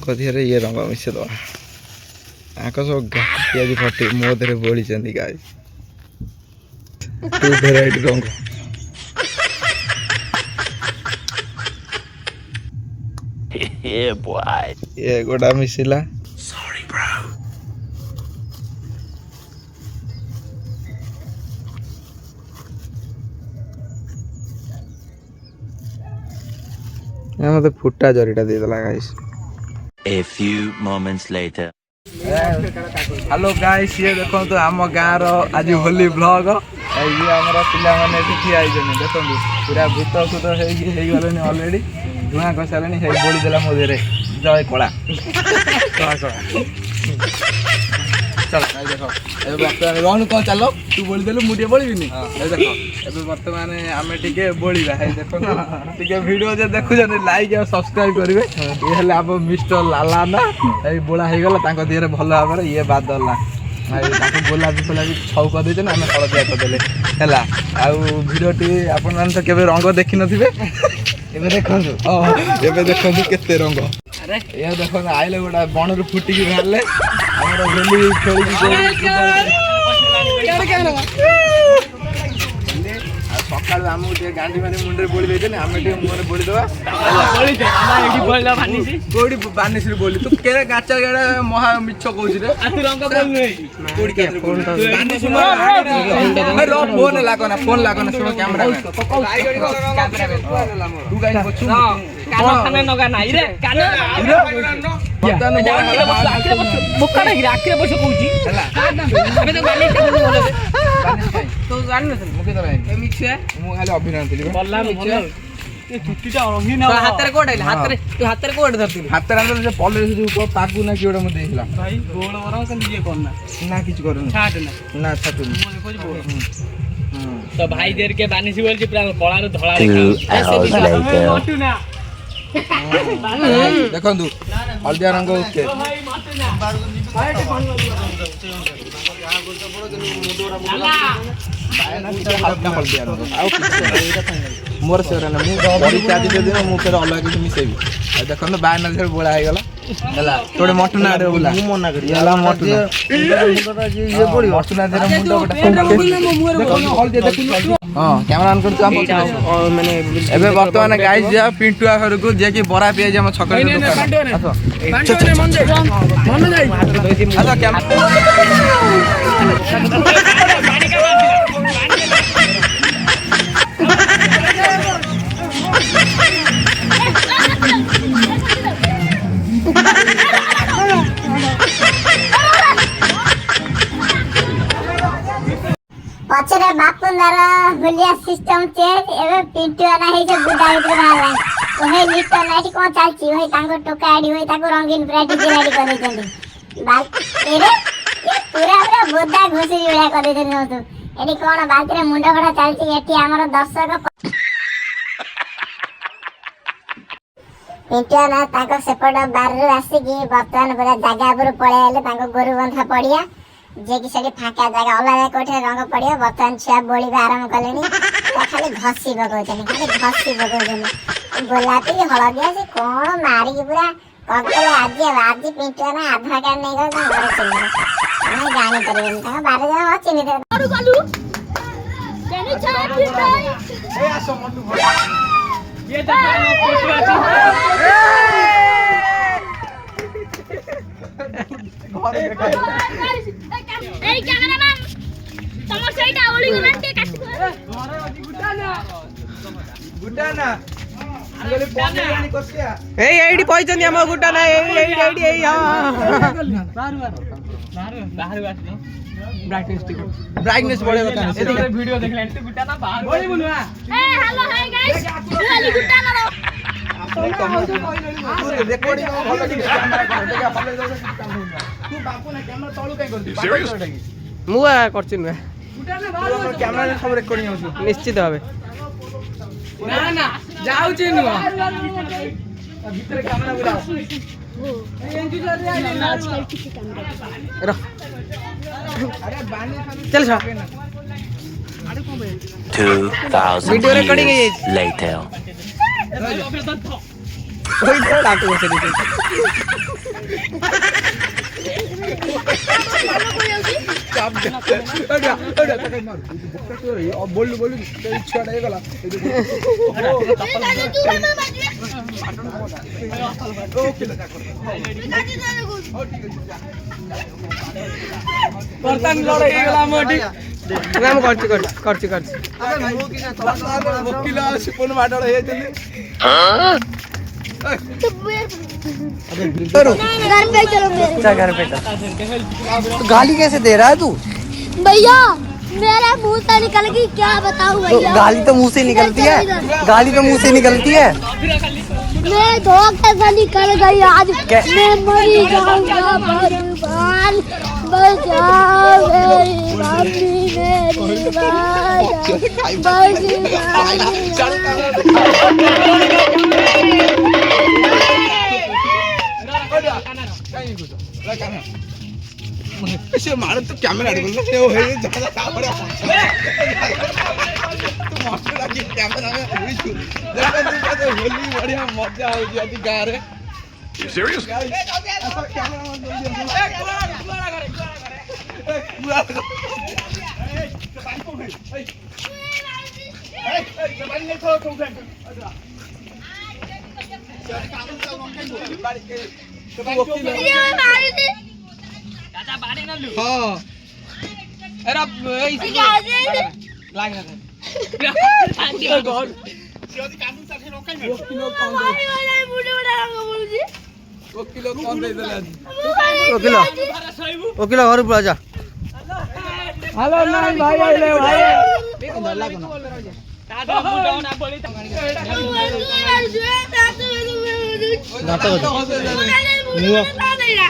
दिहरे ये रंग मिसे दवा सब पियाज फटे मो देहरे बोली गाय टू भेराइटी रंग ये गोटा मिसिला मत फुटा जरीटा दे देला guys. A few moments later. Hello guys ये देखो तो आम गाँव आज होली ब्लॉग ये आमर पिला माने ठिया आइजन देखो पूरा भूत खुद गले ऑलरेडी धुआं कर सारे बोली देला मो देरे जय कला चल देखो बर्तमान रोहन कौन चलो तू बोली देलु मुझे बोलबी देखो ए बर्तमान आम टे बोलिबा देखो टे वीडियो जे देखु लाइक और सब्सक्राइब करेंगे ये हेले आप मिस्टर लाला ना ए बोला हो गला देहरे भल भाव ये बाद दला गोलापी फोलापी छौ कर देछन आम हलदिया करदेले है भिडियो टी आपण मान तो केबे रंग देखि नथिबे एबे देखंतु एबे देखंतु केते रंग अरे ये देखो आइले गोटा बणर फुटी की बाहरले हमर होली खेली सकाल आम गांधी मैंने मुंडे बोली देते आम मुझे बोली दवा कौटी बानिश बोली तू के गाचा गाड़ा महा मिछ कौच फोन लागना शुण कैमरा तो भाई देर के बानिसी बोल कलार धड़ा देखो हल्दिया रंग ओके मोर से मुझे अलग किसी मिसेबी देख बाहर बोला है थोड़े मटन आड़े बोला हाँ कैमरा ऑन कर बर्तमान गाइस जा पिंटुआ घर को जे कि बरा पियाज हम छकरी पछरे बापुंदार हुलिया सिस्टम चेंज एबे पिंटुआ ना हे जे गुडा भीतर बाहर ओ हे लिस्ट नाइट को चलची होय तांको टोका आडी होय ताको रंगीन प्राइटी रेडी कर देछन बाल एरे ये पूरा पूरा बोदा घोसी जोड़ा कर देछन हो तू एडी कोन बातरे मुंडा खड़ा चलची एठी हमर दर्शक पिंटुआ ना ताको सेपट बार रे आसी की बर्तमान पूरा जगह पर पळे आले ताको गोरु बंधा पड़िया जे कि सेठी फाका जगह अलग कोठे रंग पड़िया बर्तमान छुआ बोली आरंभ कलेनी खाली घसी बगौचनी गोलापी हलदिया से कौन मारी की पूरा ककले आज पिंटुआ ना आधार कार्ड नहीं गए घर चिन्ह हमें जानी परिबेनी ताका 12 जन चिन्ह दे गलु केनी छा पिंटुआ ए आसो मंटू ये देखो फोटो आछी ए कैमरामैन तमर सेटा ओली गन के काट घरे अजी गुटा ना आगले पॉइंट कोसिया ए एडी पॉइजन हम गुटा ना एडी बाहर आसी ब्राइटनेस बढ़े बता से वीडियो देख ले तो गुटा ना बाहर बोली बोलवा ए हेलो हाय गाइस ओली गुटा ना रिकॉर्डिंग भलो कि कैमरा कर देखा भलो तू बापू ना कैमरा तळु काई करती मुआ करछि न गुटा ना बाहर कैमरा में सब रिकॉर्डिंग होछु निश्चित भाबे ना ना जाउछि न भीतर कैमरा बुलाओ चल सा 2000 years later. ओइ डाकू बसे চাপ দে এটা এটা তাকে মার বক্তা তো বললু বললু এই ছড়া হয়ে গেল ବର୍ତ୍ତମାନ ଲଢେଇ ହେଇଗଲା ଆମ ଏଠି ନା ମୁଁ କରୁଛି वकील सिपुन माडळ ହେଇଛନ୍ତି घर पे चलो मेरे घर पे तो गाली कैसे दे रहा है तू भैया मेरे मुंह से निकल गई क्या बताऊं तो भैया गाली तो मुंह से निकलती है गाली तो मुंह से निकलती है मैं धोखे से निकल गई आज क्या? मैं मरी जाऊंगा भगवान बचाओ मेरी मम्मी मेरी ସେ ମାର ତ କ୍ୟାମେରା ଆଡକୁ ସେ ହେଇ ଜାଗା ତାପରେ ତୁ ମସ୍ତ ଲାଗି କ୍ୟାମେରା ରେ ଉଇଛୁ ଦେଖନ୍ତୁ କେତେ ହୋଲି ବଢିଆ ମଜା ହଉଛି ଆଜି ଗାଁରେ ସିରିୟସ୍ हाँ अरे लाग वकील कौन दे देला आज वकील घर पर आजा हेलो नहीं भाई आइले भाई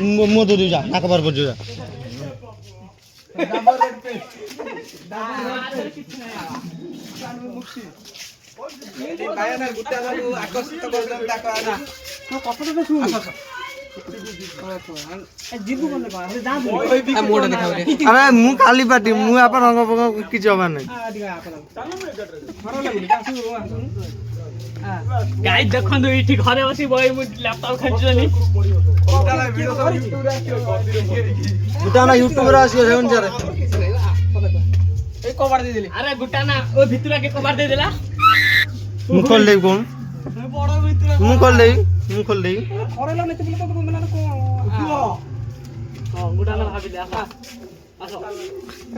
मुँह तो जा नाक बार पर जा आकर्षित अरे मु खाली पाटी मु आप रंग फंग किछ हबा नै गाइस देखंदु इठी घरे बसी बई मु लैपटॉप खंचनी गुटा ना यूट्यूब रे आसियो सेवन जरे ए कवर दे देली अरे गुटा ना ओ भितरा के कवर दे देला मु खोल ले कोन मु खोल ले खरेला नेते बोले तो माने को हां गुटा ना भाबिले आसा आसो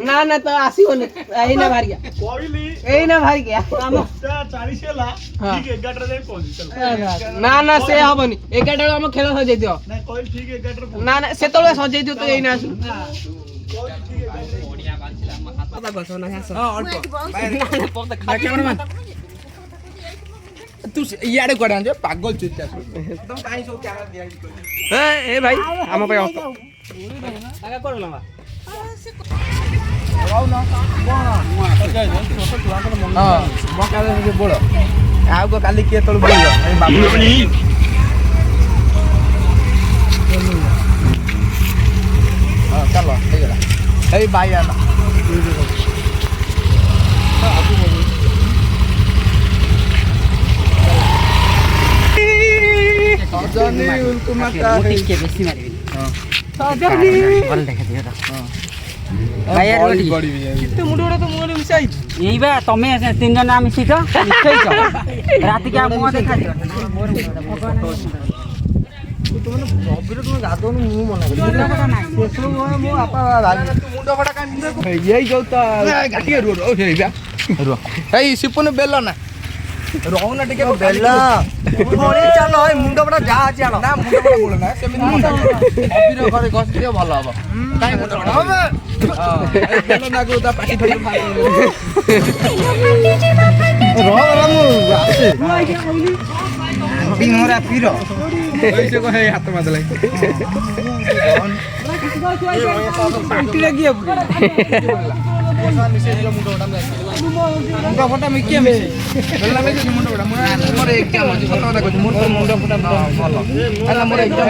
ना ना तो आसीओ ने एई ना भार गया कहली एई ना भार गया 40 होला ठीक 11 जाय पहुंची चल ना ना से हबनी 11 हम खेल सजै दियो नहीं कहली ठीक 11 ना ना से तळे सजै दियो तो एई ना आसु तू इयाडे कोडा जे पागल चुच्चा तुम काई सो कैमरा दिया ए भाई हम पे आस आगा करला बा हां मका दे बोलो आउ को काली के तळ बोलो ए बाबू हां चलो हे गला ए भाई आना सजनी उनको माता के बेसी मारिबी हां सजनी बोल देखा दियो ता भाई बड़ी बड़ी भी है किते मुडोरा तो मोरे मिसाई यही बा तमे तीन जना मिसी छ निश्चय छ रात के मुंह देखा दियो तुम गादोन मु मना सेसु मो आपा मुंडो फटा का यही जो ता गाटी रो रो हे बा रो ए सिपुन बेलो ना रोना टिके बेला मोरी चलो ए मुंडो बडा जा चलो ना मुंडो फटा बोल ना सेमिति अबिर घरे घस दियो भलो हबो काई मुंडो फटा हां बेलो ना को ता पाटी थोड़ी फाड़ रो मु आसे बिमोरा पिरो ऐसे को है हाथ मादले पार्टी लगी अब मुंडो फटा में के में बेला में मुंडो फटा मोर एग्जाम अछि सत কথা কইছি मोर मुंडो फटा भलो हला मोर एग्जाम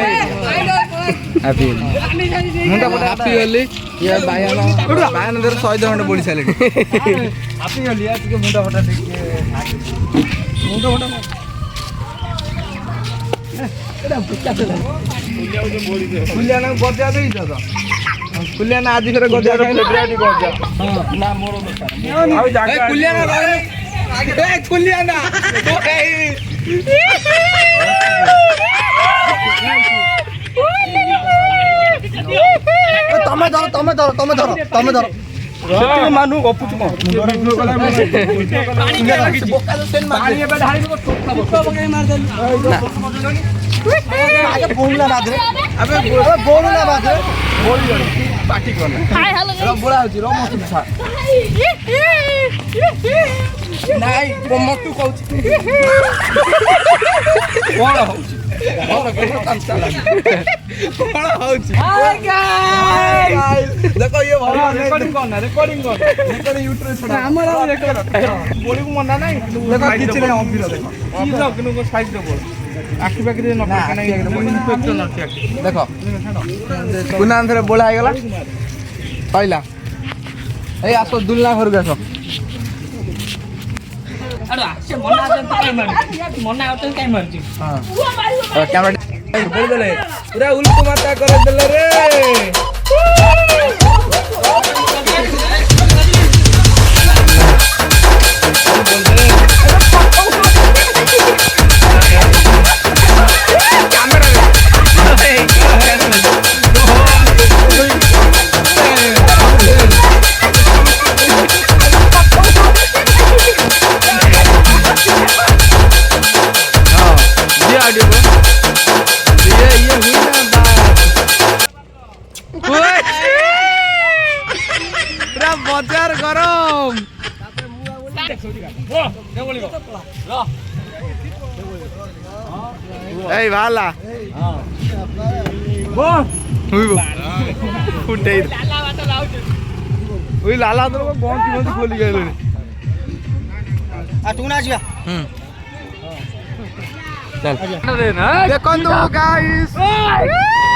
हैप्पी मुंडो फटा हैप्पी होली ये बायानो बायानो देर 100 घंटा बोली साले हैप्पी होली आज के मुंडो फटा देखिए मुंडो फटा एडा क्या चला କୁଲିଆନା ଗଜା ଦେଇଛ ତ କୁଲିଆନା ଆଜି ଫେରେ ଗଜା ଖାଇଲେ ନା ମୋର ଦରକାର ଆଉ ଜାଗା କୁଲିଆନା ରହିଲେ ଏ କୁଲିଆନା ତମେ ଧର ସେତିକି ମାନୁ ଗପୁଛୁ କଣ ପାଣି ଏବେ ଢାଳିବ ପକେଇ ମାରିଦେଲି ଆଗେ ବୋଳିଲା ବାଦରେ ଆବେ ବୋଳିଲା ବାଦରେ ପାଟି କଲା ବୋଳା ହଉଛି ରମତୁ ନାଇଁ ମତୁ କହୁଛି କଣ ହଉଛି କଣ ହଉଛି ଦେଖ ଇଏ ଭଲ ରେକର୍ଡିଂ କର ରେକର୍ଡିଂ ୟୁଟ୍ୟୁବରେ ଛଡା ଆମର ବୋଳିକୁ ମନା ନାହିଁ ଦେଖ କିଛି ନାହିଁ ଅଭିର ଦେଖ ଅଭିର କିନ୍ତୁ ସାଇଜ ରେ ବୋଳ ଆଖି ପାଖରେ ନ ଇନଫେକ୍ସନ ଅଛି ଦେଖ କୁନାନ୍ଥରେ ବୋଳା ହେଇଗଲା କହିଲା ଏଇ ଆସ ଦୁଲନା ଘରକୁ ଆସ ପୁରା ଉଲ୍କୁ ମାତା କରିଦେଲେ ରେ बजार गरम ए भाला फुटे लाला तो गंती खोली गए चल देखो गाइस